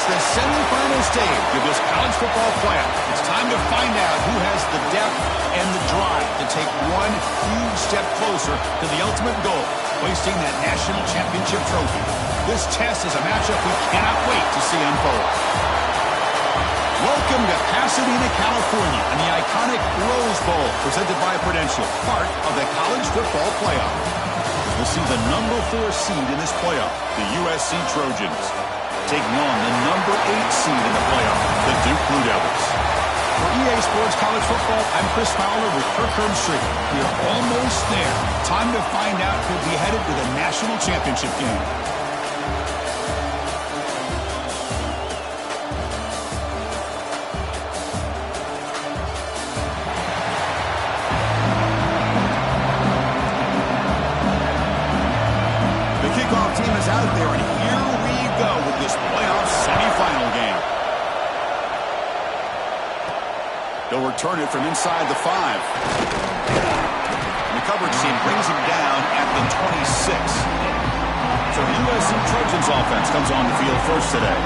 It's the semifinal stage of this college football playoff. It's time to find out who has the depth and the drive to take one huge step closer to the ultimate goal, hoisting that national championship trophy. This test is a matchup we cannot wait to see unfold. Welcome to Pasadena, California, and the iconic Rose Bowl, presented by Prudential, part of the college football playoff. We'll see the number 4 seed in this playoff, the USC Trojans, taking on the number 8 seed in the playoff, the Duke Blue Devils. For EA Sports College Football, I'm Chris Fowler with Kirk Herbstreit. We are almost there. Time to find out who'll be headed to the national championship game. Team is out there, and here we go with this playoff semifinal game. They'll return it from inside the 5. And the coverage team brings him down at the 26. So the USC Trojans offense comes on the field first today.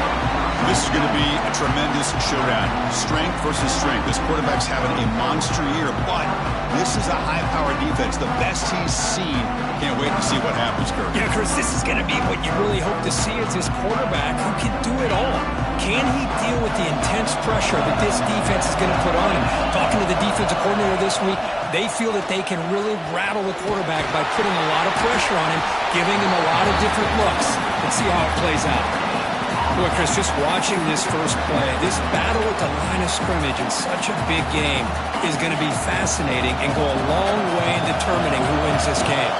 This is going to be a tremendous showdown. Strength versus strength. This quarterback's having a monster year, but this is a high-powered defense, the best he's seen. Can't wait to see what happens, Kirk. Yeah, Chris, this is going to be what you really hope to see is this quarterback who can do it all. Can he deal with the intense pressure that this defense is going to put on him? Talking to the defensive coordinator this week, they feel that they can really rattle the quarterback by putting a lot of pressure on him, giving him a lot of different looks. Let's see how it plays out. Boy, Chris, just watching this first play, this battle at the line of scrimmage in such a big game is going to be fascinating and go a long way in determining who wins this game.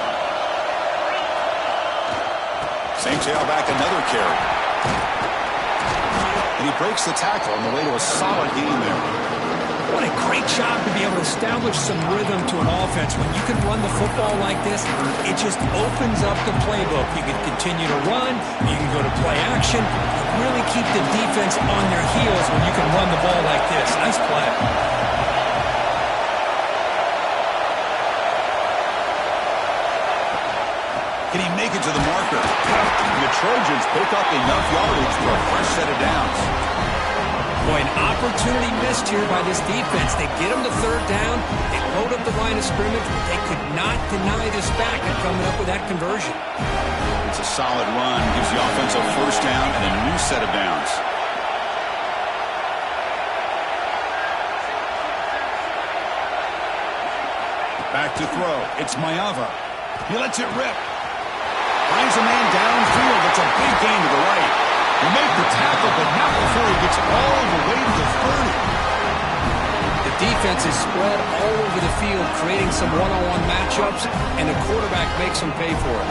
St. Tailback, another carry. And he breaks the tackle on the way to a solid game there. What a great job to be able to establish some rhythm to an offense. When you can run the football like this, it just opens up the playbook. You can continue to run. You can go to play action. Really keep the defense on their heels when you can run the ball like this. Nice play. Can he make it to the marker? And the Trojans pick up enough yardage for a fresh set of downs. Boy, an opportunity missed here by this defense. They get them to third down. They load up the line of scrimmage, but they could not deny this back and coming up with that conversion. It's a solid run. Gives the offense a first down and a new set of downs. Back to throw. It's Maiava. He lets it rip. Finds a man downfield. It's a big gain to the right. He made the tackle, but not before he gets all the way to the 30. The defense is spread all over the field, creating some one-on-one matchups, and the quarterback makes them pay for it.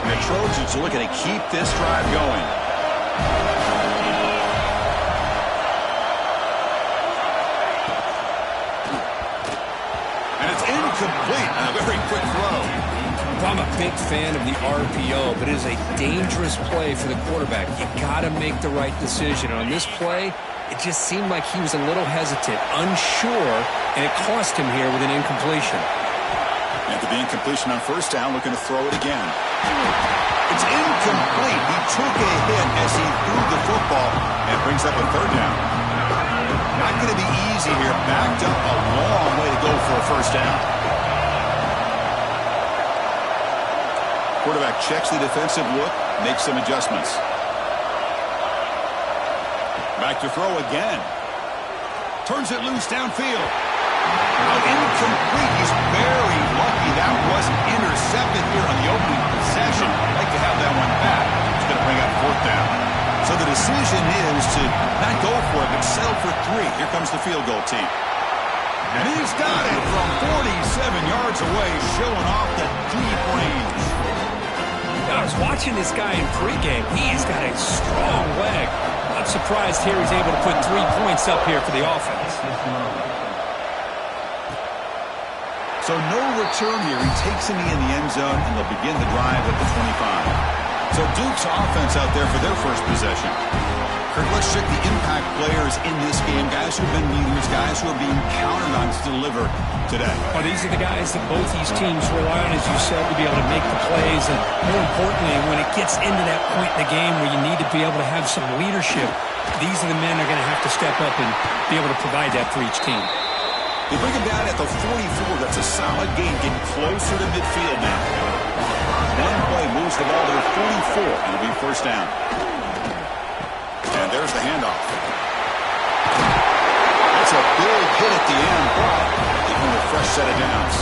And the Trojans are looking to keep this drive going. And it's incomplete on a very quick throw. I'm a big fan of the RPO, but it is a dangerous play for the quarterback. You got to make the right decision. On this play, it just seemed like he was a little hesitant, unsure, and it cost him here with an incompletion. After the incompletion on first down, looking to throw it again. It's incomplete. He took a hit as he threw the football and brings up a third down. Not going to be easy here. Backed up a long way to go for a first down. Quarterback checks the defensive look, makes some adjustments. Back to throw again. Turns it loose downfield. Now incomplete. He's very lucky that wasn't intercepted here on the opening possession. I'd like to have that one back. It's going to bring up fourth down. So the decision is to not go for it, but settle for 3. Here comes the field goal team. And he's got it from 47 yards away, showing off the deep range. I was watching this guy in pregame. He's got a strong leg. I'm surprised here he's able to put 3 points up here for the offense. So no return here. He takes him in the end zone, and they'll begin the drive at the 25. So Duke's offense out there for their first possession. Kirk, let's check the impact players in this game. Guys who have been leaders, guys who are being counted on to deliver today. Well, these are the guys that both these teams rely on, as you said, to be able to make the plays. And more importantly, when it gets into that point in the game where you need to be able to have some leadership, these are the men that are going to have to step up and be able to provide that for each team. They bring him down at the 44. That's a solid gain, getting closer to midfield now. One play moves the ball to the 44. It'll be first down. And there's the handoff. That's a big hit at the end, but even a fresh set of downs.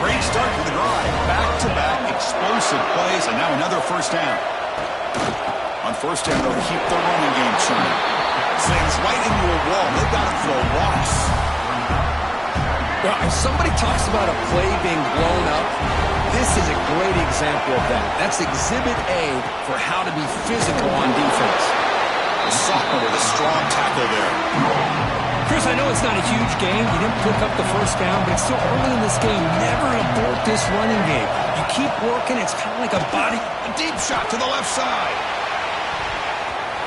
Great start to the drive. Back-to-back explosive plays, and now another first down. On first down, they'll keep the running game churning. Slings right into a wall. They've got it for a loss. Well, if somebody talks about a play being blown up, this is a great example of that. That's exhibit A for how to be physical on defense. Sophomore with a strong tackle there. Chris, I know it's not a huge game. You didn't pick up the first down, but it's still early in this game. Never abort this running game. You keep working. It's kind of like a body. A deep shot to the left side.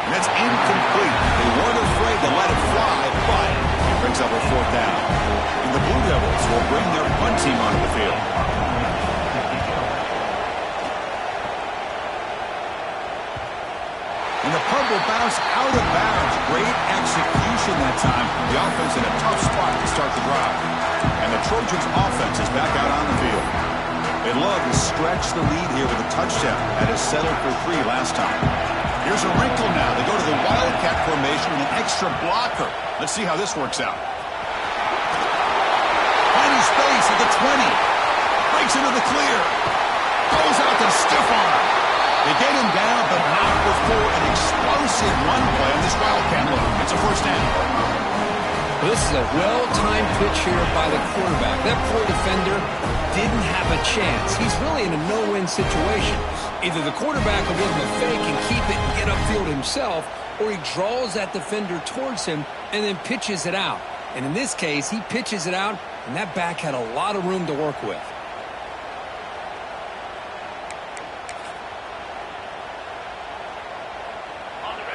And that's incomplete. They weren't afraid to let it fly, but it brings up a fourth down. And the Blue Devils will bring their punt team onto the field. And the punt will bounce out of bounds. Great execution that time. The offense in a tough spot to start the drive. And the Trojans' offense is back out on the field. They'd love to stretch the lead here with a touchdown. That is settled for 3 last time. Here's a wrinkle now. They go to the Wildcat formation with an extra blocker. Let's see how this works out. Finding space at the 20. Breaks into the clear. Goes out to stiff arm. They get him down, but not before an explosive run play on this Wildcat look. It's a first down. Well, this is a well-timed pitch here by the quarterback. That poor defender didn't have a chance. He's really in a no-win situation. Either the quarterback will give him a fake and keep it and get upfield himself, or he draws that defender towards him and then pitches it out. And in this case, he pitches it out, and that back had a lot of room to work with.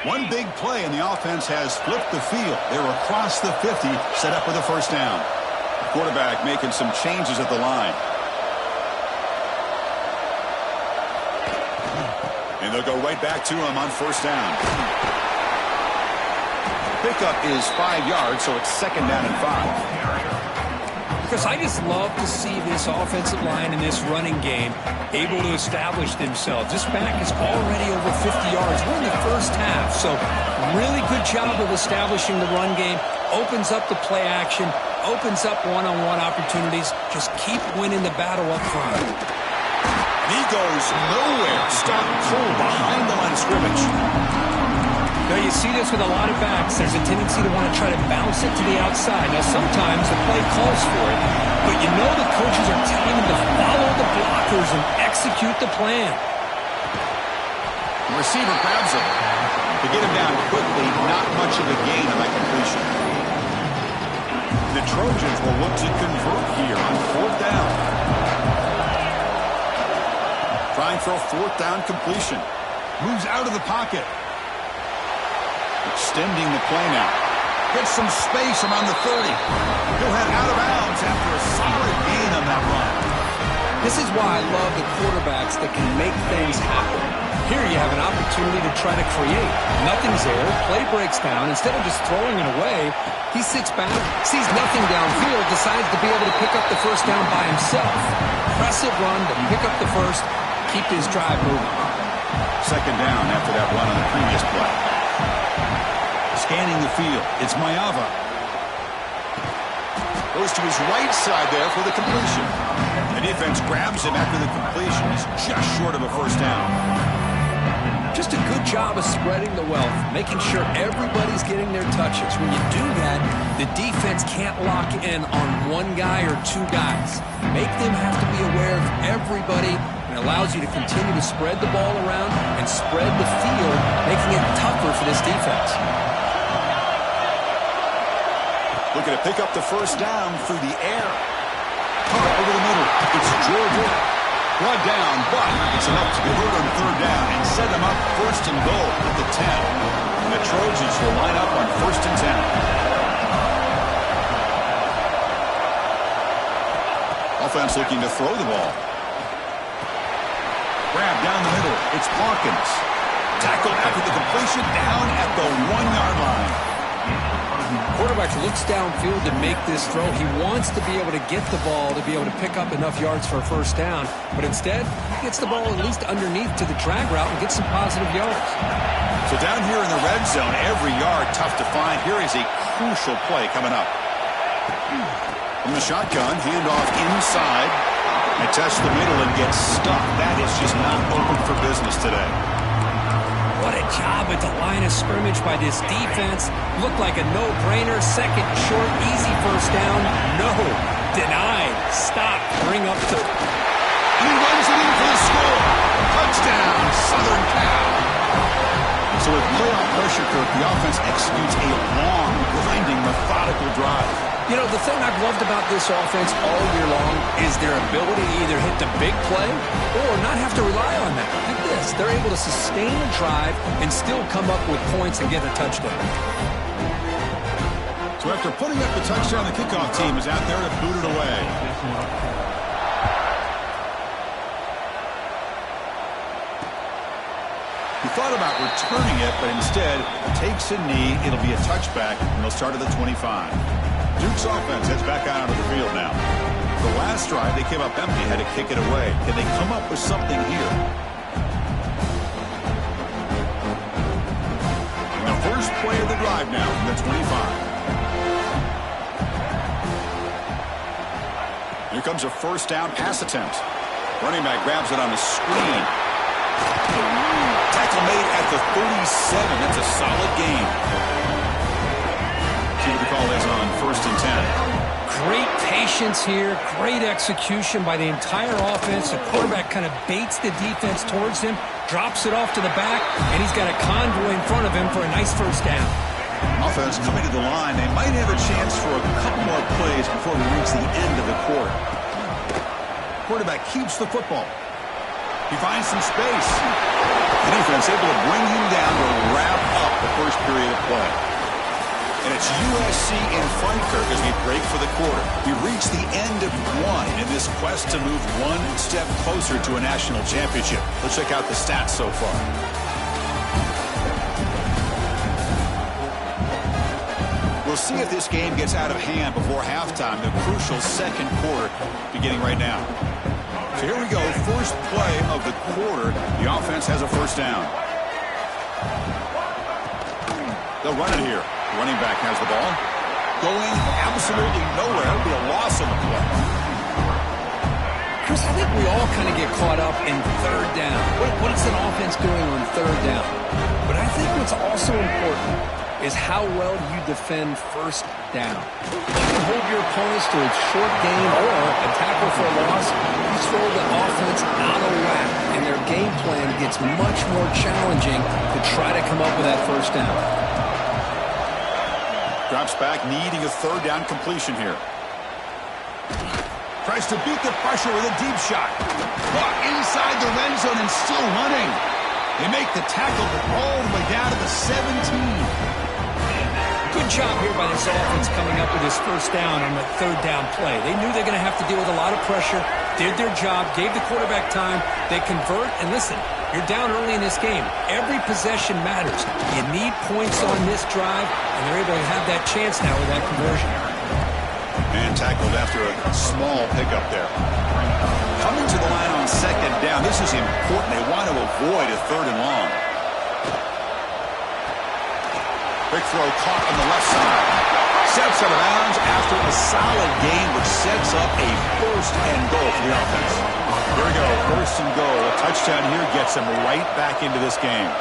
One big play, and the offense has flipped the field. They're across the 50, set up with a first down. The quarterback making some changes at the line. And they'll go right back to him on first down. Pickup is 5 yards, so it's second down and 5. Because I just love to see this offensive line in this running game able to establish themselves. This back is already over 50 yards. We're in the first half, so really good job of establishing the run game. Opens up the play action, opens up one-on-one opportunities. Just keep winning the battle up front. He goes nowhere. Stop cold behind the line of scrimmage. Now, you see this with a lot of backs. There's a tendency to want to try to bounce it to the outside. Now, sometimes the play calls for it, but you know the coaches are telling them to follow the blockers and execute the plan. The receiver grabs him. To get him down quickly, not much of a gain on that completion. The Trojans will look to convert here on fourth down. Trying for a fourth down completion. Moves out of the pocket. Extending the play now. Gets some space around the 30. He'll head out of bounds after a solid gain on that run. This is why I love the quarterbacks that can make things happen. Here you have an opportunity to try to create. Nothing's there. Play breaks down. Instead of just throwing it away, he sits back, sees nothing downfield, decides to be able to pick up the first down by himself. Impressive run to pick up the first, keep his drive moving. Second down after that run on the previous play. Scanning the field. It's Mayava. Goes to his right side there for the completion. The defense grabs him after the completion. He's just short of a first down. Just a good job of spreading the wealth, making sure everybody's getting their touches. When you do that, the defense can't lock in on one guy or two guys. Make them have to be aware of everybody, and allows you to continue to spread the ball around and spread the field, making it tougher for this defense. Looking to pick up the first down through the air. Over the middle. It's Georgia. Blood down, but it's enough to convert on third down and set them up first and goal at the 10. And the Trojans will line up on first and 10. Offense looking to throw the ball. Grab down the middle. It's Hawkins. Tackled after the completion down at the 1-yard line. Quarterback looks downfield to make this throw. He wants to be able to get the ball to be able to pick up enough yards for a first down. But instead, he gets the ball at least underneath to the drag route and gets some positive yards. So down here in the red zone, every yard tough to find. Here is a crucial play coming up. From the shotgun, handoff inside. They test the middle and get stuck. That is just not open for business today. What a job at the line of scrimmage by this defense. Looked like a no-brainer. Second short, easy first down. No. Denied. Stop. Bring up to... He runs it in for the score. Touchdown, Southern Cal. So with playoff pressure, Kirk, the offense executes a long, grinding, methodical drive. You know, the thing I've loved about this offense all year long is their ability to either hit the big play or not have to rely on that. Look at this. They're able to sustain a drive and still come up with points and get a touchdown. So after putting up the touchdown, the kickoff team is out there to boot it away. He thought about returning it, but instead takes a knee. It'll be a touchback, and they'll start at the 25. Duke's offense heads back out onto the field now. The last drive, they came up empty, had to kick it away. Can they come up with something here? And the first play of the drive now from the 25. Here comes a first down pass attempt. Running back grabs it on the screen. Tackle made at the 37. That's a solid gain. See what the call is on first and 10. Great patience here. Great execution by the entire offense. The quarterback kind of baits the defense towards him, drops it off to the back, and he's got a convoy in front of him for a nice first down. Offense coming to the line. They might have a chance for a couple more plays before we reach the end of the quarter. Quarterback keeps the football. He finds some space. The defense able to bring him down to wrap up the first period of play. And it's USC in front, Kirk, as we break for the quarter. We reach the end of one in this quest to move one step closer to a national championship. Let's check out the stats so far. We'll see if this game gets out of hand before halftime, the crucial second quarter beginning right now. So here we go, first play of the quarter. The offense has a first down. They'll run it here. The running back has the ball. Going absolutely nowhere. It'll be a loss on the play. Chris, I think we all kind of get caught up in third down. What is an offense doing on third down? But I think what's also important is how well you defend first down. You can hold your opponents to a short gain or a tackle for a loss. You throw the offense out of whack, and their game plan gets much more challenging to try to come up with that first down. Drops back, needing a third down completion here. Tries to beat the pressure with a deep shot. Caught inside the red zone and still running. They make the tackle all the way down to the 17. Good job here by this offense coming up with this first down on the third down play. They knew they were going to have to deal with a lot of pressure, did their job, gave the quarterback time. They convert, and listen, you're down early in this game. Every possession matters. You need points on this drive, and they're able to have that chance now with that conversion. And tackled after a small pickup there. Coming to the line on second down, this is important. They want to avoid a third and long. Quick throw caught on the left side. Steps out of bounds after a solid gain, which sets up a first and goal for the offense. Here we go, first and goal. A touchdown here gets them right back into this game.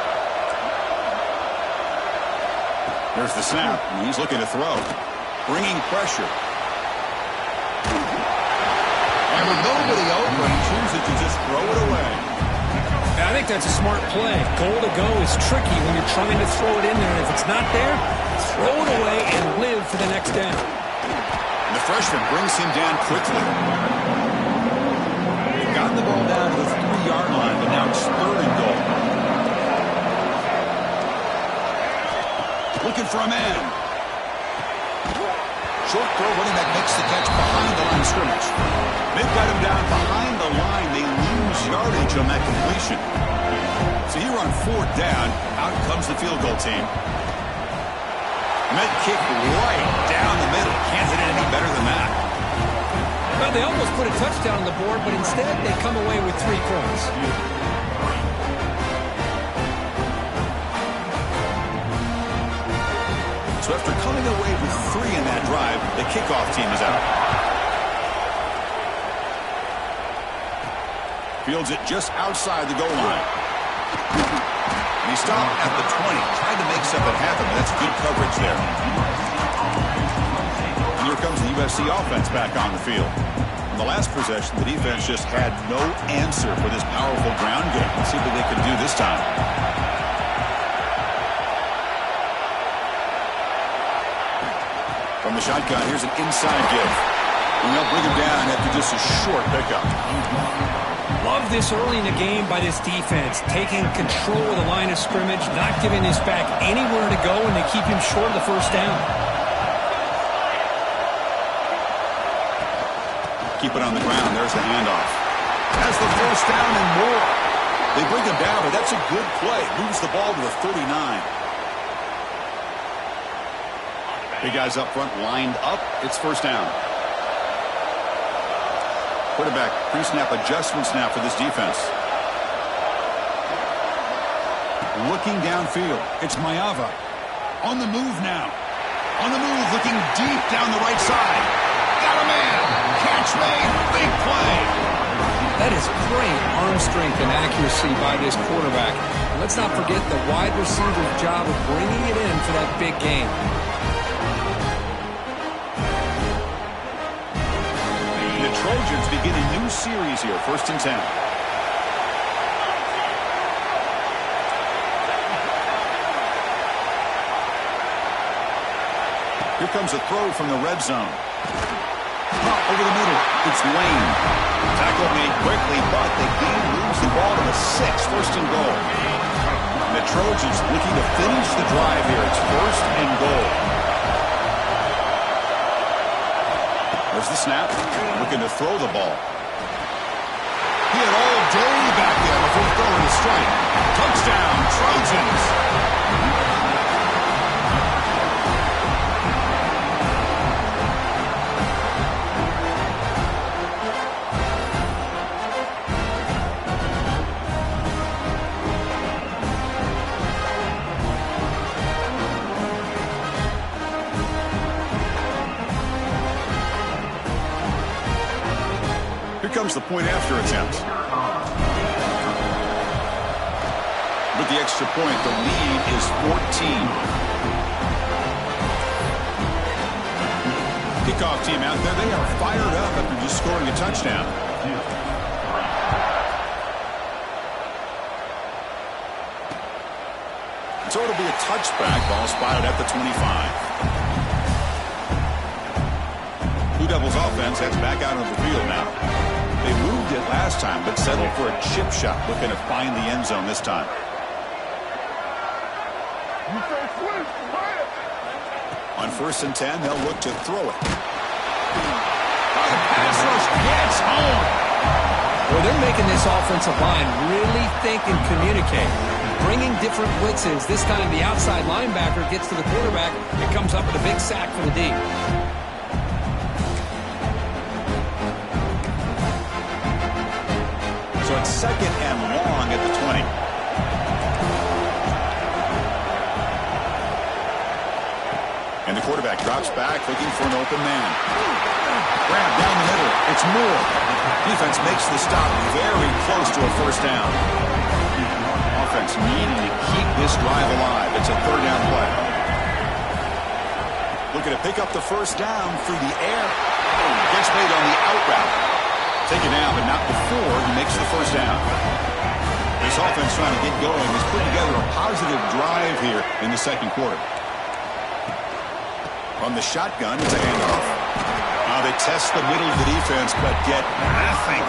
There's the snap. He's looking to throw. Bringing pressure. And with nobody open, he chooses to just throw it away. I think that's a smart play. Goal to go is tricky when you're trying to throw it in there. And if it's not there, throw it away and live for the next down. And the freshman brings him down quickly. Gotten the ball down to the 3-yard line, but now it's 3rd and goal. Looking for a man. Short throw, running back makes the catch behind the line of scrimmage. They've got him down behind the line. They lose yardage on that completion. So here on 4th down, out comes the field goal team. Med kick right down the middle. Can't hit it any better than that. Well, they almost put a touchdown on the board, but instead they come away with 3 points. So after coming away with 3 in that drive, the kickoff team is out. Fields it just outside the goal line. And he stopped at the 20. Tried to make something happen, but that's good coverage there. And here comes the USC offense back on the field. In the last possession, the defense just had no answer for this powerful ground game. Let's see what they can do this time. From the shotgun, here's an inside give. And they'll bring him down after just a short pickup. Love this early in the game by this defense, taking control of the line of scrimmage, not giving this back anywhere to go, and they keep him short of the 1st down. Keep it on the ground. There's the handoff. Has the 1st down and more. They bring him down, but that's a good play. Moves the ball to the 39. Big guys up front lined up. It's 1st down. Quarterback pre-snap adjustments now for this defense. Looking downfield. It's Maiava. On the move now. On the move, looking deep down the right side. Got a man. Catch made. Big play. That is great arm strength and accuracy by this quarterback. Let's not forget the wide receiver's job of bringing it in for that big game. The Trojans begin a new series here, 1st and 10. Here comes a throw from the red zone. Over the middle, it's Lane. Tackle made quickly, but the game moves the ball to the 6, 1st and goal. And the Trojans looking to finish the drive here. It's 1st and goal. There's the snap. Looking to throw the ball. He had all day back there before throwing the strike. Touchdown, Trojans. Comes the point after attempt. With the extra point, the lead is 14. Kickoff team out there, they are fired up after just scoring a touchdown. So it'll be a touchback. Ball spotted at the 25. Blue Devils offense heads back out of the field now. They moved it last time, but settled for a chip shot, looking to find the end zone this time. On 1st and 10, they'll look to throw it. The pass rush gets home. Well, they're making this offensive line really think and communicate. Bringing different blitzes. This time the outside linebacker gets to the quarterback and comes up with a big sack for the D. So it's 2nd and long at the 20. And the quarterback drops back, looking for an open man. Grab down the middle. It's Moore. Defense makes the stop very close to a 1st down. Offense needing to keep this drive alive. It's a 3rd down play. Looking to pick up the 1st down through the air. Gets made on the out route. Taken down, but not before he makes the 1st down. This offense trying to get going is putting together a positive drive here in the 2nd quarter. From the shotgun, it's a handoff. They test the middle of the defense, but get nothing.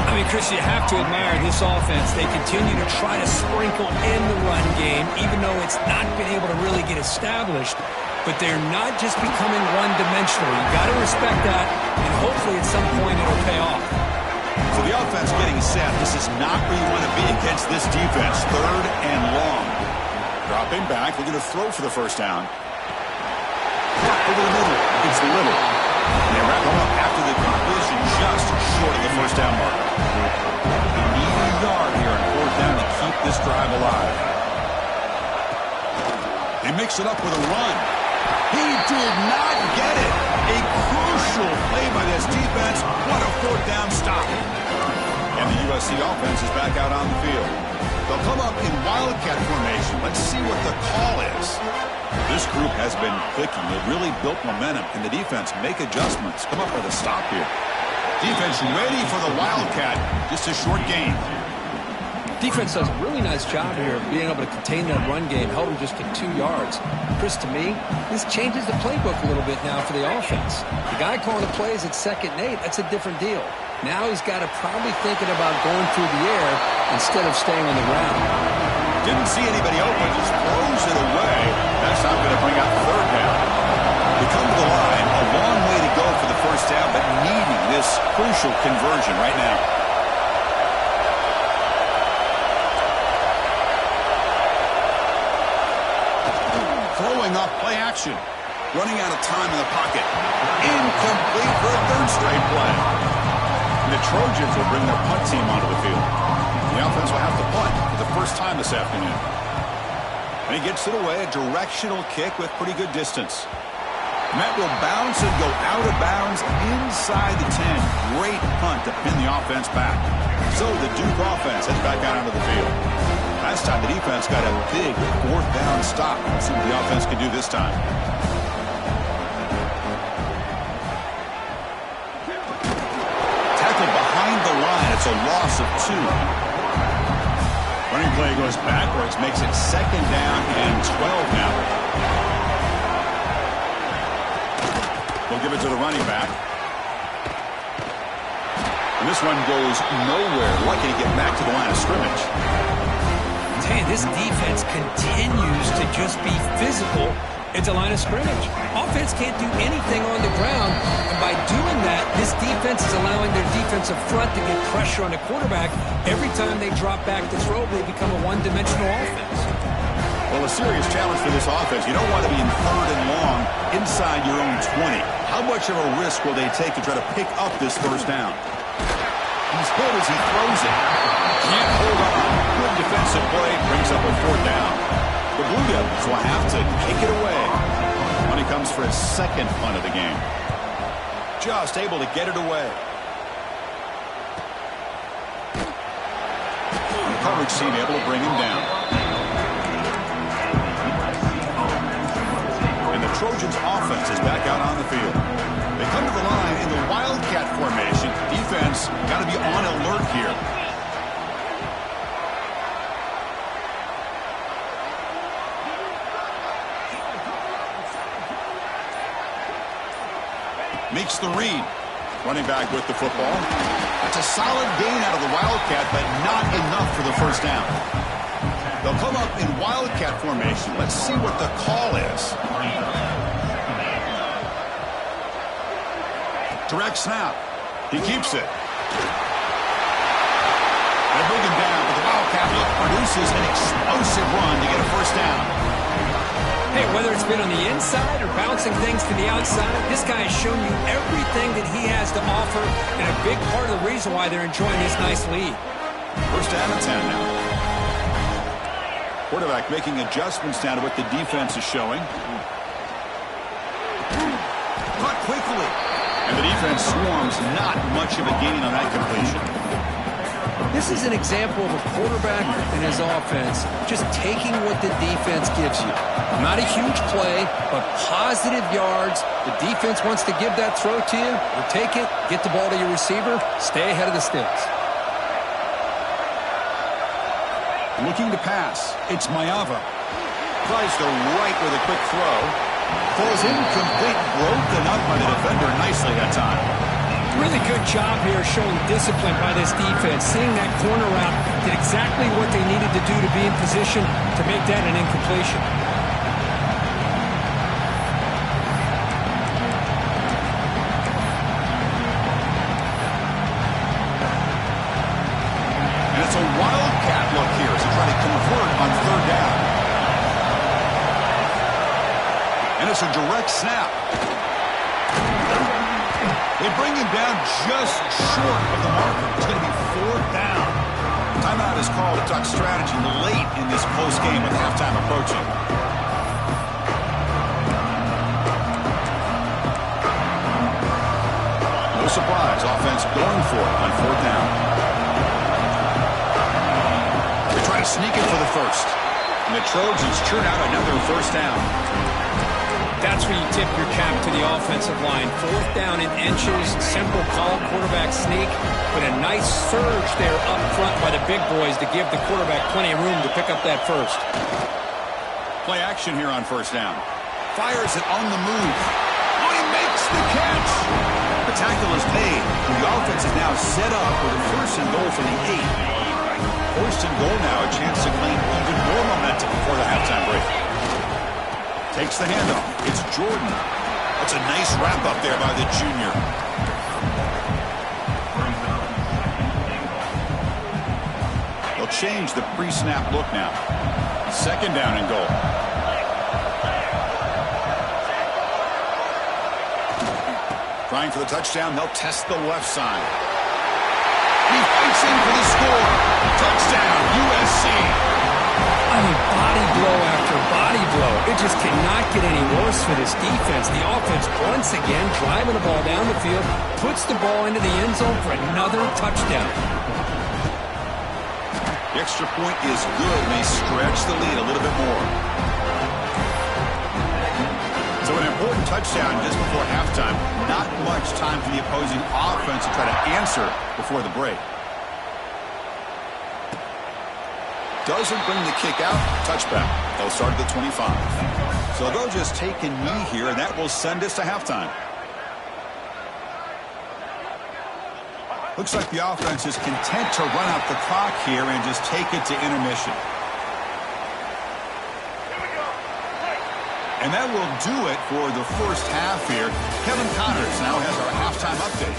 I mean, Chris, you have to admire this offense. They continue to try to sprinkle in the run game, even though it's not been able to really get established. But they're not just becoming one-dimensional. You've got to respect that, and hopefully at some point it'll pay off. So the offense getting set. This is not where you want to be against this defense. 3rd and long. Dropping back, looking to throw for the first down. Over the middle. It's Little. And they wrap him up after the completion just short of the first down marker. They need a yard here on 4th down to keep this drive alive. They mix it up with a run. He did not get it. A crucial play by this defense. What a 4th down stop. And the USC offense is back out on the field. They'll come up in wildcat formation. Let's see what the call is. This group has been clicking. They've really built momentum. Can the defense make adjustments? Come up with a stop here. Defense ready for the wildcat. Just a short game. Defense does a really nice job here of being able to contain that run game, held them just to 2 yards. Chris, to me, this changes the playbook a little bit now for the offense. The guy calling the plays at 2nd and 8, that's a different deal. Now he's got to probably thinking about going through the air instead of staying on the ground. Didn't see anybody open, just throws it away. That's not going to bring out 3rd down. We come to the line, a long way to go for the first down, but needing this crucial conversion right now. Throwing up play action. Running out of time in the pocket. Incomplete for a 3rd straight play. And the Trojans will bring their punt team onto the field. The offense will have to punt for the first time this afternoon. And he gets it away, a directional kick with pretty good distance. Met will bounce and go out of bounds inside the 10. Great punt to pin the offense back. So the Duke offense heads back out onto the field. Last time the defense got a big 4th down stop. Let's see what the offense can do this time. Tackled behind the line. It's a loss of 2. Running play goes backwards, makes it 2nd down and 12 now. We'll give it to the running back. And this one goes nowhere. Lucky to get back to the line of scrimmage. Hey, this defense continues to just be physical at the line of scrimmage. Offense can't do anything on the ground, and by doing that, this defense is allowing their defensive front to get pressure on the quarterback. Every time they drop back to throw, they become a one-dimensional offense. Well, a serious challenge for this offense. You don't want to be in 3rd and long inside your own 20. How much of a risk will they take to try to pick up this first down? He's hit as he throws it. Can't hold on. Good defensive play. Brings up a 4th down. The Blue Devils will have to kick it away when he comes for his 2nd punt of the game. Just able to get it away. The coverage team able to bring him down. And the Trojans offense is back out on the field. They come to the line in the wildcat formation. Defense got to be on alert here. Makes the read. Running back with the football. That's a solid gain out of the wildcat, but not enough for the first down. They'll come up in wildcat formation. Let's see what the call is. Direct snap. He keeps it. They bring him down, but the wildcat look produces an explosive run to get a first down. Hey, whether it's been on the inside or bouncing things to the outside, this guy has shown you everything that he has to offer, and a big part of the reason why they're enjoying this nice lead. First down and 10 now. Quarterback making adjustments down to what the defense is showing. Caught quickly. And the defense swarms, not much of a gain on that completion. This is an example of a quarterback and his offense just taking what the defense gives you. Not a huge play, but positive yards. The defense wants to give that throw to you. You take it, get the ball to your receiver, stay ahead of the sticks. Looking to pass. It's Mayava. Tries to right with a quick throw. Falls incomplete, broken up by the defender nicely that time. Really good job here showing discipline by this defense. Seeing that corner route, did exactly what they needed to do to be in position to make that an incompletion. And it's a wildcat look here as they try to convert on third down. And it's a direct snap. They bring him down just short of the marker. It's going to be fourth down. Timeout is called to talk strategy late in this close game with halftime approaching. No surprise, offense going for it on fourth down. They try to sneak it for the first. And the Trojans churn out another first down. That's where you tip your cap to the offensive line. Fourth down in inches, simple call, quarterback sneak, but a nice surge there up front by the big boys to give the quarterback plenty of room to pick up that first. Play action here on first down. Fires it on the move. Oh, he makes the catch. The tackle is made, and the offense is now set up with a first and goal for the 8. First and goal now, a chance to claim even more momentum before the halftime break. Takes the handoff. It's Jordan. That's a nice wrap up there by the junior. They'll change the pre-snap look now. Second down and goal. Trying for the touchdown. They'll test the left side. He fights in for the score. Touchdown, USC. I mean, body blow after body blow. It just cannot get any worse for this defense. The offense, once again, driving the ball down the field, puts the ball into the end zone for another touchdown. The extra point is good, and they stretch the lead a little bit more. So an important touchdown just before halftime. Not much time for the opposing offense to try to answer before the break. Doesn't bring the kick out. Touchback. They'll start at the 25. So they'll just take a knee here, and that will send us to halftime. Looks like the offense is content to run out the clock here and just take it to intermission. And that will do it for the first half here. Kevin Connors now has our halftime update.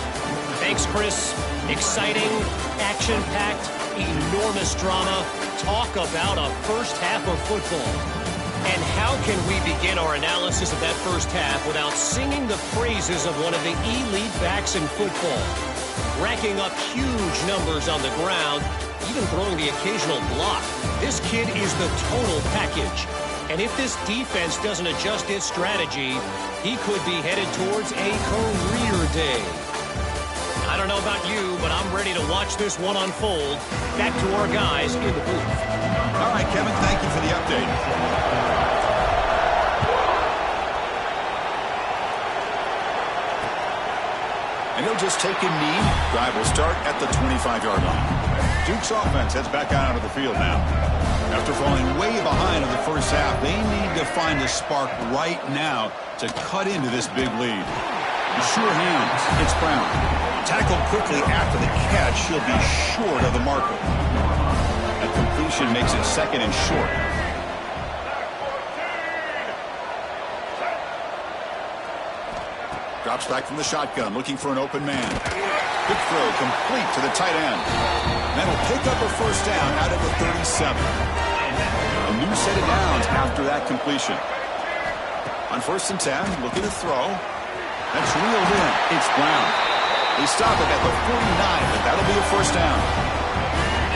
Thanks, Chris. Exciting, action-packed, enormous drama. Talk about a first half of football. And how can we begin our analysis of that first half without singing the praises of one of the elite backs in football? Racking up huge numbers on the ground, even throwing the occasional block. This kid is the total package. And if this defense doesn't adjust its strategy, he could be headed towards a career day. I don't know about you, but I'm ready to watch this one unfold. Back to our guys in the booth. All right, Kevin, thank you for the update. And he'll just take a knee. Drive will start at the 25-yard line. Duke's offense heads back out onto the field now. After falling way behind in the first half, they need to find a spark right now to cut into this big lead. Sure hands. It's Brown. Tackled quickly after the catch. He'll be short of the marker. A completion makes it second and short. Drops back from the shotgun, looking for an open man. Quick throw, complete to the tight end. That'll pick up a first down out of the 37. A new set of downs after that completion. On first and 10, looking to throw. That's reeled in. It's Brown. They stop it at the 49, but that'll be a first down.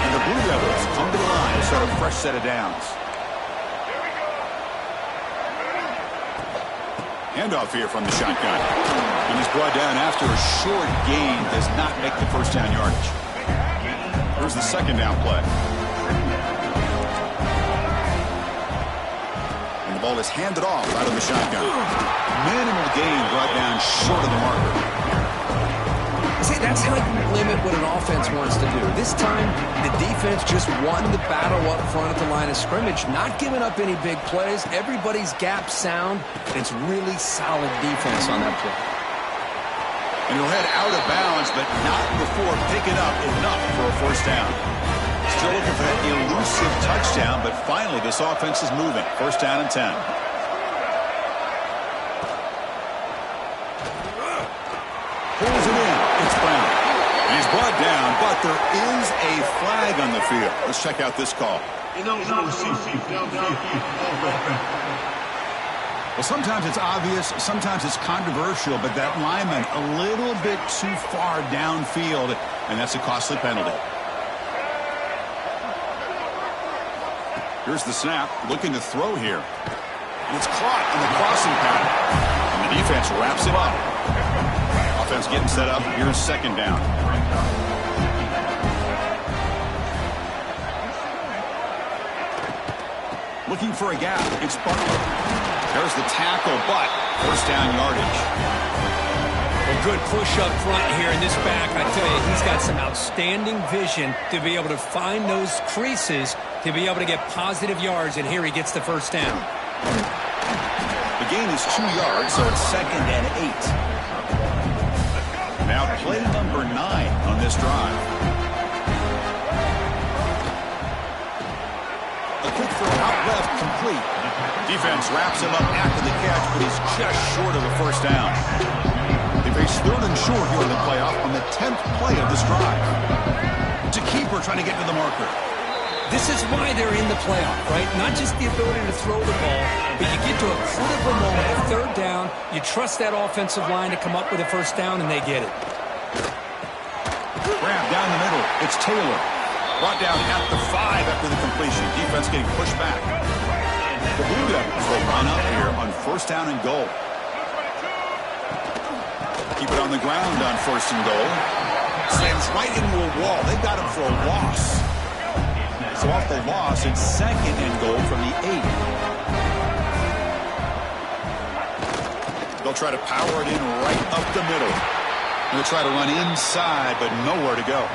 And the Blue Devils come to the line to start a fresh set of downs. Handoff here from the shotgun. And he's brought down after a short gain. Does not make the first down yardage. Here's the second down play. And the ball is handed off out of the shotgun. Minimal gain brought down short of the marker. See, that's how you limit what an offense wants to do. This time, the defense just won the battle up front at the line of scrimmage, not giving up any big plays. Everybody's gap sound. It's really solid defense on that play. And he'll head out of bounds, but not before picking up enough for a first down. Still looking for that elusive touchdown, but finally this offense is moving. First down and 10. Pulls it in. It's Brown. And he's brought down, but there is a flag on the field. Let's check out this call. Well, sometimes it's obvious, sometimes it's controversial, but that lineman a little bit too far downfield, and that's a costly penalty. Here's the snap, looking to throw here. And it's caught on the crossing pattern. And the defense wraps him up. Offense getting set up. Here's second down. Looking for a gap. It's Butler. There's the tackle, but first down yardage. A good push up front here in this back. I tell you, he's got some outstanding vision to be able to find those creases, to be able to get positive yards, and here he gets the first down. The gain is 2 yards, so it's second and 8. Now play number 9 on this drive. A quick throw out left, complete. Defense wraps him up after the catch, but he's just short of a first down. They face third and short here in the playoff on the 10th play of this drive. It's a keeper trying to get to the marker. This is why they're in the playoff, right? Not just the ability to throw the ball, but you get to a critical moment of third down. You trust that offensive line to come up with a first down, and they get it. Grab down the middle. It's Taylor. Brought down at the 5 after the completion. Defense getting pushed back. The Blue Devils will line up here on first down and goal. Keep it on the ground on first and goal. Slams right into a wall. They've got him for a loss. So off the loss, it's second and goal from the 8. They'll try to power it in right up the middle. They'll try to run inside, but nowhere to go.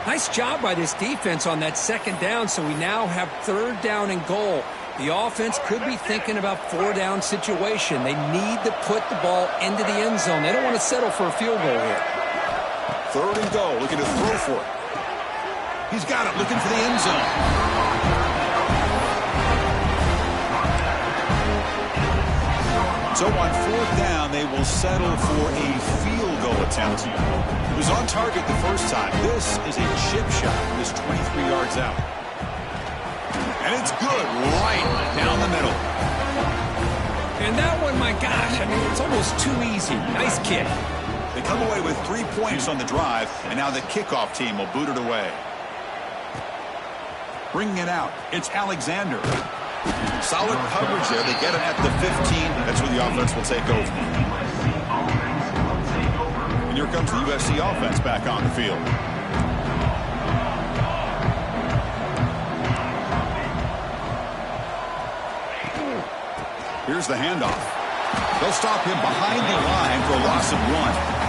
Nice job by this defense on that second down, so we now have third down and goal. The offense could be thinking about 4-down situation. They need to put the ball into the end zone. They don't want to settle for a field goal here. Third and goal, looking to throw for it. He's got it, looking for the end zone. So on fourth down, they will settle for a field goal attempt. It was on target the first time. This is a chip shot. This 23 yards out. And it's good right down the middle. And that one, my gosh, I mean, it's almost too easy. Nice kick. They come away with 3 points on the drive, and now the kickoff team will boot it away. Bringing it out, it's Alexander. Solid coverage there. They get it at the 15. That's where the offense will take over. And here comes the USC offense back on the field. Here's the handoff. They'll stop him behind the line for a loss of 1.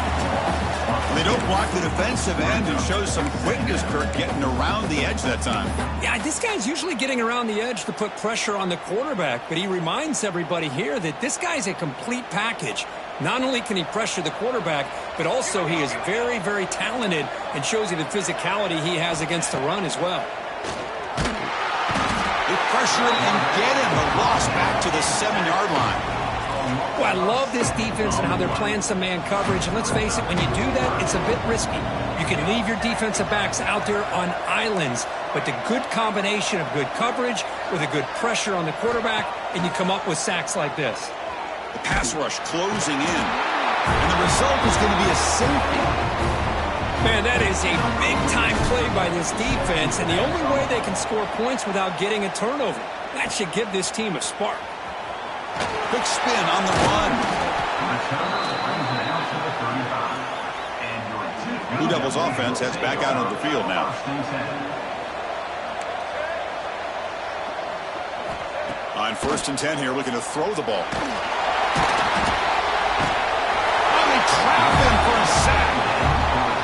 They don't block the defensive end and show some quickness, Kirk, getting around the edge that time. Yeah, this guy's usually getting around the edge to put pressure on the quarterback, but he reminds everybody here that this guy's a complete package. Not only can he pressure the quarterback, but also he is very, very talented and shows you the physicality he has against the run as well. They pressure him and get him. The loss back to the 7-yard line. Well, I love this defense and how they're playing some man coverage. And let's face it, when you do that, it's a bit risky. You can leave your defensive backs out there on islands, but the good combination of good coverage with a good pressure on the quarterback, and you come up with sacks like this. The pass rush closing in. And the result is going to be a safety. Man, that is a big-time play by this defense, and the only way they can score points without getting a turnover. That should give this team a spark. Quick spin on the run. Blue Devils offense heads back out on the field now. On first and 10 here, looking to throw the ball. Oh, they trap him for a sack.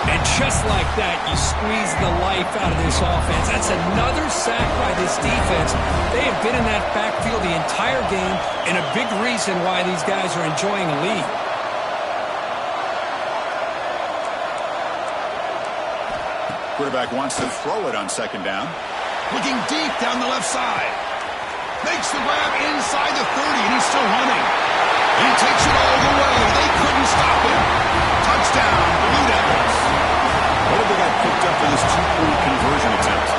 And just like that, you squeeze the life out of this offense. That's another sack by this defense. They have been in that backfield the entire game, and a big reason why these guys are enjoying a lead. Quarterback wants to throw it on second down. Looking deep down the left side. Makes the grab inside the 30, and he's still running. He takes it all the way. They couldn't stop him. Touchdown, Blue Devils. What have they got picked up for this two-point conversion attempt?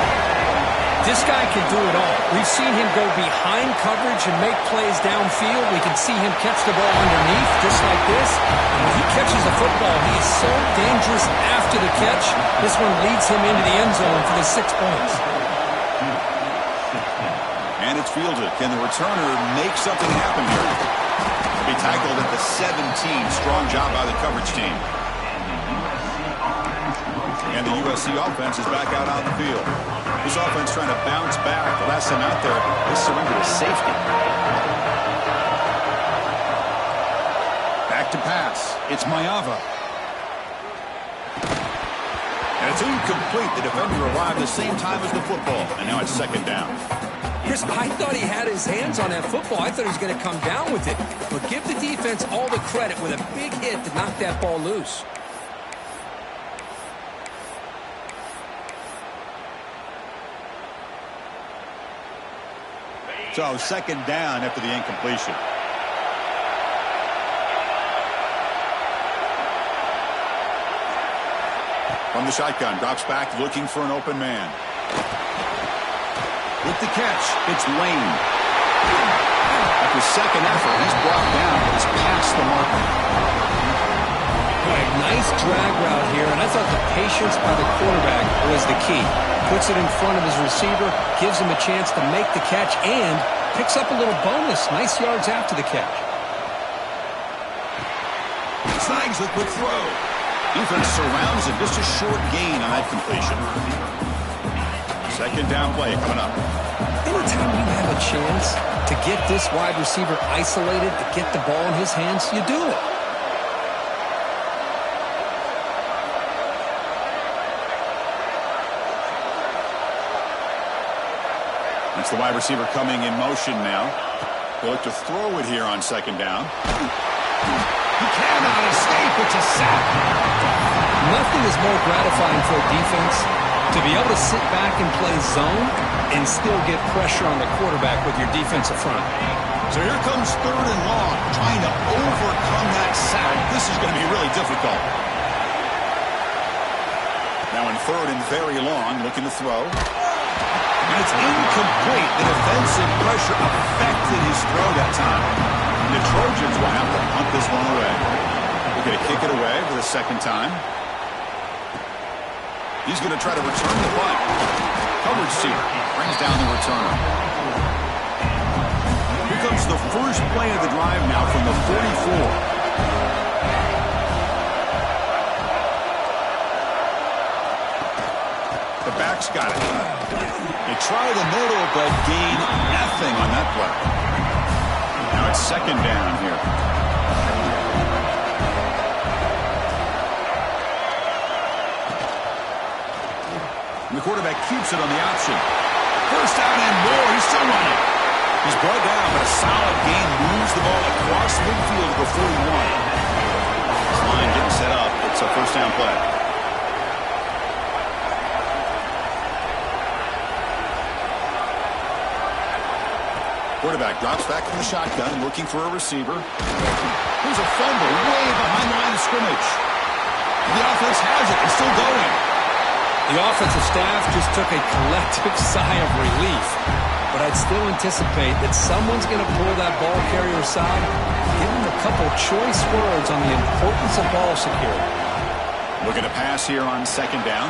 This guy can do it all. We've seen him go behind coverage and make plays downfield. We can see him catch the ball underneath, just like this. And when he catches the football, he is so dangerous after the catch. This one leads him into the end zone for the 6 points. And it's fielded. Can the returner make something happen here? He'll be tackled at the 17. Strong job by the coverage team. And the USC offense is back out on the field. This offense trying to bounce back. The last time out there, they surrendered a safety. Back to pass. It's Mayava. And it's incomplete. The defender arrived the same time as the football. And now it's second down. Chris, I thought he had his hands on that football. I thought he was going to come down with it. But give the defense all the credit with a big hit to knock that ball loose. So second down after the incompletion. From the shotgun, drops back looking for an open man. With the catch, it's Lane. After second effort, he's brought down, but he's past the marker. Right, nice drag route here, and I thought the patience by the quarterback was the key. Puts it in front of his receiver, gives him a chance to make the catch, and picks up a little bonus. Nice yards after the catch. Snags the quick throw. Defense surrounds him. Just a short gain on that completion. Second down play coming up. Anytime you have a chance to get this wide receiver isolated, to get the ball in his hands, you do it. It's the wide receiver coming in motion now. They'll look to throw it here on second down. He cannot escape. It's a sack. Nothing is more gratifying for a defense to be able to sit back and play zone and still get pressure on the quarterback with your defensive front. So here comes third and long, trying to overcome that sack. This is going to be really difficult. Now in third and very long, looking to throw. And it's incomplete. The defensive pressure affected his throw that time. And the Trojans will have to punt this one away. They're going to kick it away for the second time. He's going to try to return the punt. Coverage team brings down the returner. Here comes the first play of the drive now from the 44. The back's got it. They try the middle, but gain nothing on that play. Now it's second down here. And the quarterback keeps it on the option. First down and more. He's still running. He's brought down, but a solid gain moves the ball across midfield to the 41. This line getting set up. It's a first down play. Quarterback drops back from the shotgun, looking for a receiver. Here's a fumble way behind the line of scrimmage. The offense has it. It's still going. The offensive staff just took a collective sigh of relief. But I'd still anticipate that someone's going to pull that ball carrier aside, give him a couple choice words on the importance of ball security. Looking to pass here on second down.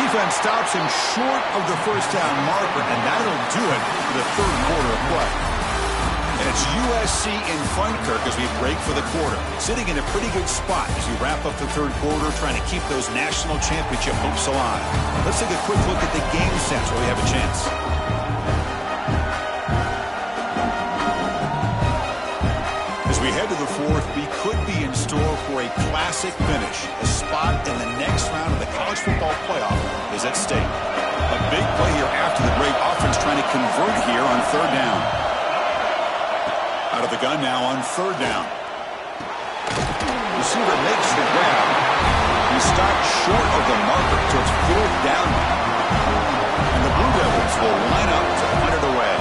Defense stops him short of the first down marker, and that'll do it for the third quarter of play. And it's USC in front, Kirk, as we break for the quarter. Sitting in a pretty good spot as we wrap up the third quarter, trying to keep those national championship hopes alive. Let's take a quick look at the game sense where we have a chance. As we head to the fourth, we could be in store for a classic finish. A spot in the next round of the college football playoff is at stake. A big play here after the break. Offense trying to convert here on third down. Out of the gun now on third down. Receiver makes the grab. He's stopped short of the marker, so it's 4th down. And the Blue Devils will line up to punt it away.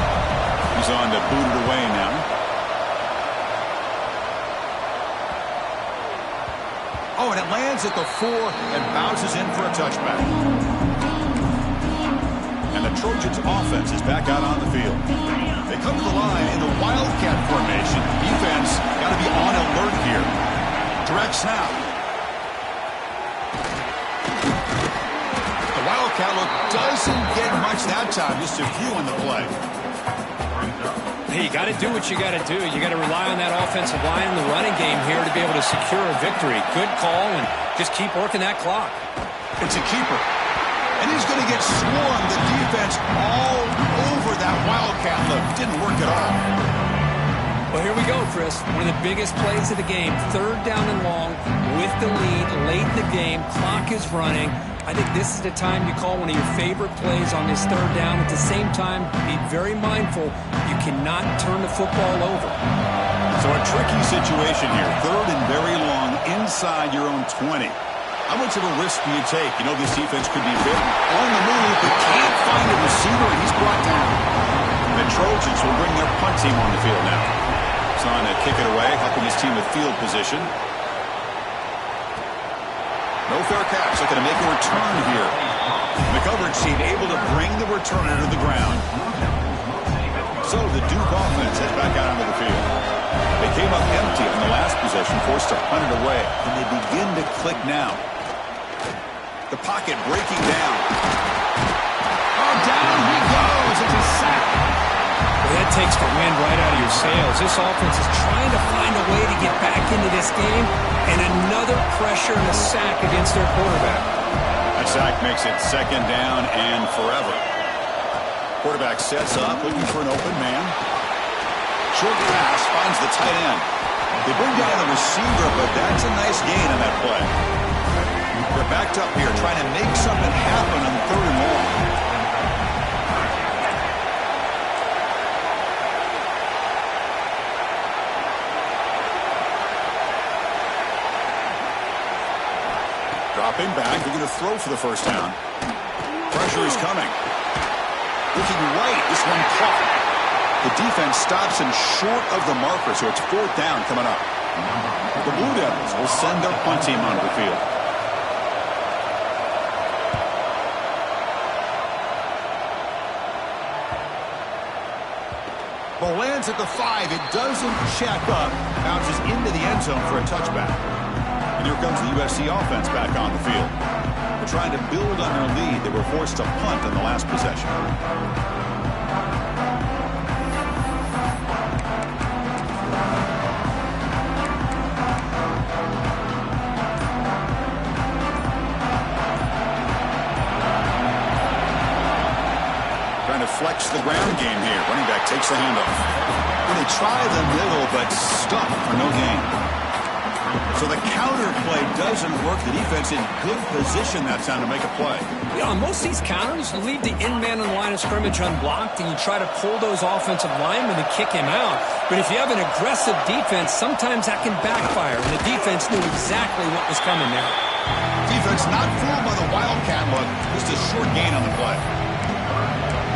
He's on to boot it away now. Oh, and it lands at the 4 and bounces in for a touchback. And the Trojans' offense is back out on the field. They come to the line in the Wildcat formation. Defense got to be on alert here. Direct snap. The Wildcat look doesn't get much that time. Just a few on the play. Hey, you got to do what you got to do. You got to rely on that offensive line in the running game here to be able to secure a victory. Good call, and just keep working that clock. It's a keeper. And he's going to get swarmed. The defense all over that Wildcat look. Didn't work at all. Well, here we go, Chris. One of the biggest plays of the game. 3rd down and long with the lead late in the game. Clock is running. I think this is the time you call one of your favorite plays on this 3rd down. At the same time, be very mindful. You cannot turn the football over. So a tricky situation here. 3rd and very long inside your own 20. How much of a risk do you take? You know this defense could be bitten on the move, but can't find a receiver, and he's brought down. The Trojans will bring their punt team on the field now. It's on to kick it away, helping his team with field position. No fair catch. Looking to make a return here. The coverage team able to bring the returner to the ground. So the Duke offense heads back out onto the field. They came up empty on the last possession, forced to punt it away. And they begin to click now. The pocket breaking down. Oh, down he goes. It's a sack. Well, that takes the wind right out of your sails. This offense is trying to find a way to get back into this game, and another pressure and a sack against their quarterback. That sack makes it 2nd down and forever. Quarterback sets up, looking for an open man. Short pass finds the tight end. They bring down the receiver, but that's a nice gain on that play. They're backed up here, trying to make something happen on 3rd and long. Dropping back, they're going to throw for the 1st down. Pressure is coming. Looking right, this one caught. The defense stops him short of the marker, so it's 4th down coming up. The Blue Devils will send their punt team onto the field. Ball lands at the 5. It doesn't check up. Bounces into the end zone for a touchback. And here comes the USC offense back on the field. They're trying to build on their lead. They were forced to punt on the last possession. Trying to flex the ground game here. Running back takes the handoff. And they try the middle, but stuck for no gain. So the counter play doesn't work. The defense in good position that time to make a play. Yeah, on most of these counters, you leave the in-man on the line of scrimmage unblocked, and you try to pull those offensive linemen and kick him out. But if you have an aggressive defense, sometimes that can backfire, and the defense knew exactly what was coming there. Defense not fooled by the Wildcat look. Just a short gain on the play.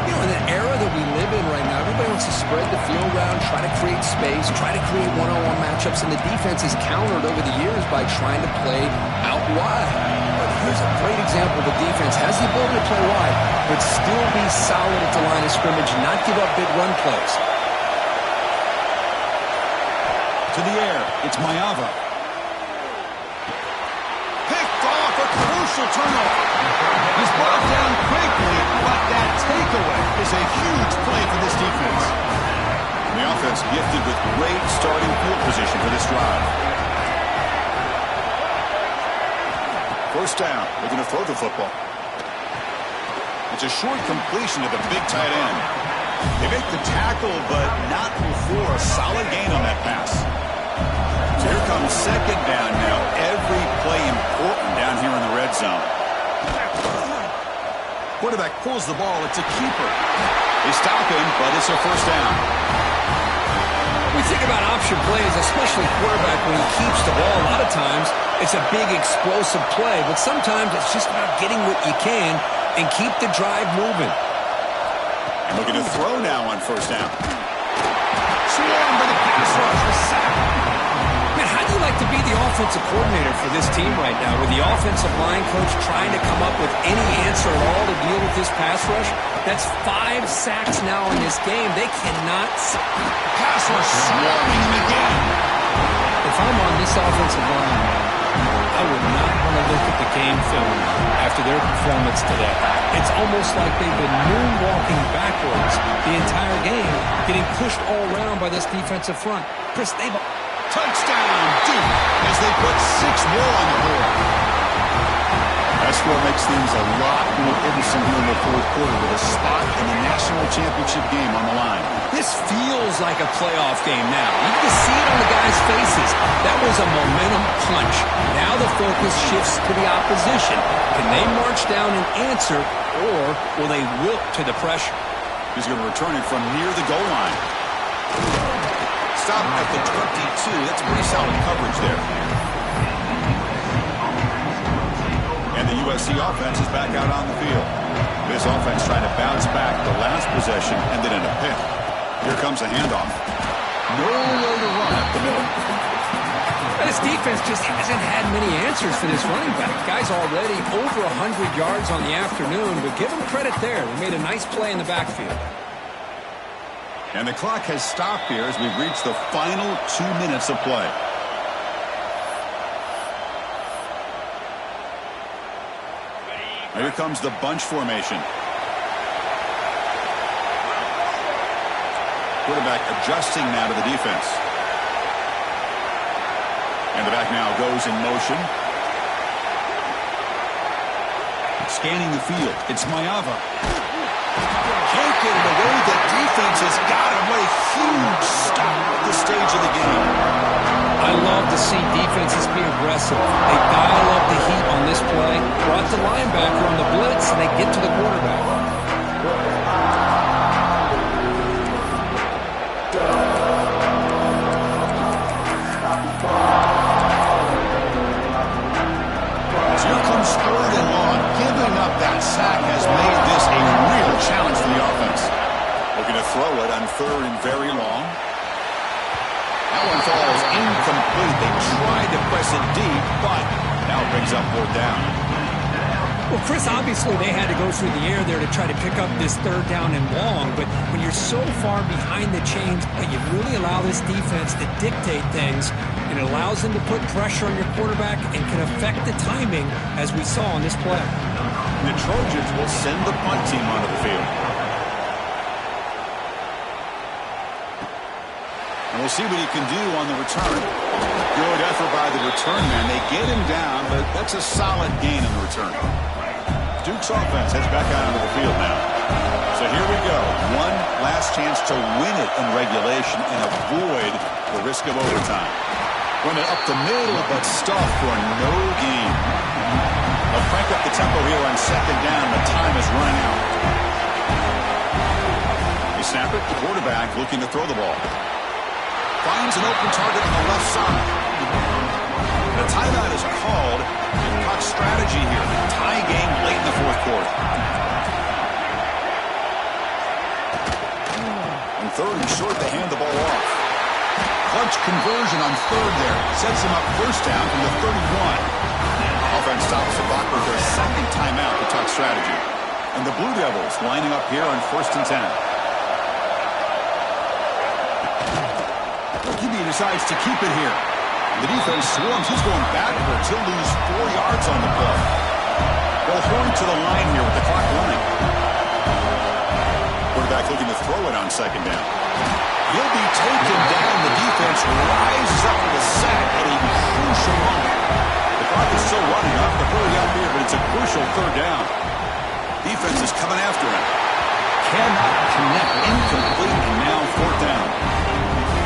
You know, in the era that we live in right now, everybody wants to spread the field around, try to create space, try to create one-on-one matchups, and the defense is countered over the years by trying to play out wide. But here's a great example. The defense has the ability to play wide, but still be solid at the line of scrimmage and not give up big run plays. To the air, it's Mayava. Picked off, a crucial turnover. He's brought down quickly, but that takeaway is a huge play for this defense. And the offense gifted with great starting field position for this drive. 1st down, they're going to throw the football. It's a short completion to the big tight end. They make the tackle, but not before a solid gain on that pass. So here comes 2nd down now. Every play important down here in the red zone. Quarterback pulls the ball. It's a keeper. They stop him, but it's a 1st down. We think about option plays, especially quarterback when he keeps the ball. A lot of times, it's a big explosive play, but sometimes it's just about getting what you can and keep the drive moving. Looking to throw now on first down. Swarmed by the pass rush. The sack. Man, how do you like to be the offensive coordinator for this team right now, with the offensive line coach trying to come up with any answer at all to deal with this pass rush? That's 5 sacks now in this game. They cannot... Pass rush swarming him again. If I'm on this offensive line, I would not want to look at the game film after their performance today. It's almost like they've been moonwalking backwards the entire game, getting pushed all around by this defensive front. Chris, they've... Touchdown, Duke, as they put 6 more on the board. That's what makes things a lot more interesting here in the fourth quarter with a spot in the national championship game on the line. This feels like a playoff game now. You can see it on the guys' faces. That was a momentum punch. Now the focus shifts to the opposition. Can they march down and answer, or will they wilt to the pressure? He's going to return it from near the goal line. Stop at the 22. That's pretty solid coverage there. And the USC offense is back out on the field. This offense trying to bounce back the last possession, ended in a pick. Here comes a handoff. Nowhere to run up the middle. This defense just hasn't had many answers for this running back. Guy's already over 100 yards on the afternoon, but give him credit there. They made a nice play in the backfield. And the clock has stopped here as we've reached the final 2 minutes of play. Here comes the bunch formation. Quarterback adjusting now to the defense. And the back now goes in motion. Scanning the field. It's Maiava. Can't get it away. The defense has got him. What a huge stop at this stage of the game. I love to see defenses be aggressive. They dial up the heat on this play, brought the linebacker on the blitz, and they get to the quarterback. So here comes 3rd and long. Giving up that sack has made this a real challenge for the offense. Looking to throw it on 3rd and very long. That one falls incomplete. They tried to press it deep, but now it brings up 4th down. Well, Chris, obviously they had to go through the air there to try to pick up this 3rd down and long, but when you're so far behind the chains, you really allow this defense to dictate things, and it allows them to put pressure on your quarterback and can affect the timing, as we saw on this play. And the Trojans will send the punt team onto the field. And we'll see what he can do on the return. Good effort by the return man. They get him down, but that's a solid gain in the return. Duke's offense heads back out onto the field now. So here we go. One last chance to win it in regulation and avoid the risk of overtime. Running up the middle, but stuffed for no gain. They'll crank up the tempo here on 2nd down, but time is running out. They snap it. The quarterback looking to throw the ball. Finds an open target on the left side. The timeout is called. Caught strategy here. Tie game late in the 4th quarter. And 3rd and short, they hand the ball off. Clutch conversion on 3rd there. Sets him up 1st down from the 31. Offense stops the clock with their 2nd timeout to talk strategy. And the Blue Devils lining up here on 1st and 10. Gibby decides to keep it here. The defense swarms. He's going backwards. He'll lose 4 yards on the play. They'll horn to the line here with the clock running. Quarterback looking to throw it on 2nd down. He'll be taken down. The defense rises up with a sack at a crucial moment. The clock is still running. Off to hurry up here, but it's a crucial 3rd down. Defense is coming after him. Cannot connect. Incomplete, and now 4th down.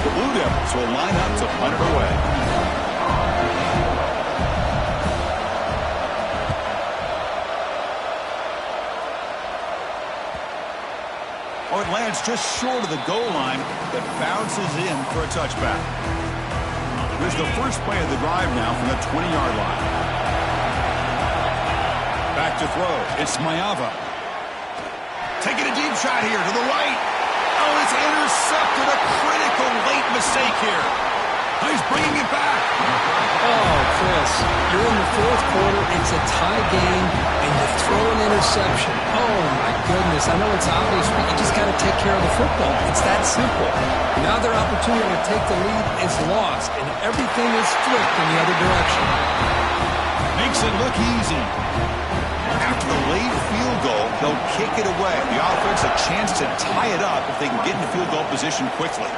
The Blue Devils will line up to punt it away. Oh, it lands pass just short of the goal line that bounces in for a touchback. Here's the first play of the drive now from the 20-yard line. Back to throw. It's Maiava. Taking a deep shot here to the right. Oh, it's intercepted. A critical late mistake here. He's bringing it back. Oh, Chris, you're in the fourth quarter. It's a tie game, and you throw an interception. Oh, my goodness. I know it's obvious, but you just got to take care of the football. It's that simple. Now their opportunity to take the lead is lost, and everything is flipped in the other direction. Makes it look easy. After the late field goal, they'll kick it away. The offense a chance to tie it up if they can get into field goal position quickly.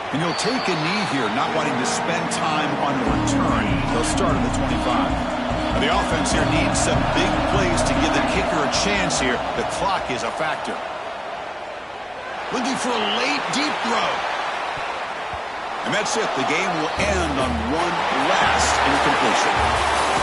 And he'll take a knee here, not wanting to spend time on the return. They'll start at the 25. Now the offense here needs some big plays to give the kicker a chance here. The clock is a factor. Looking for a late, deep throw. And that's it. The game will end on one last incompletion.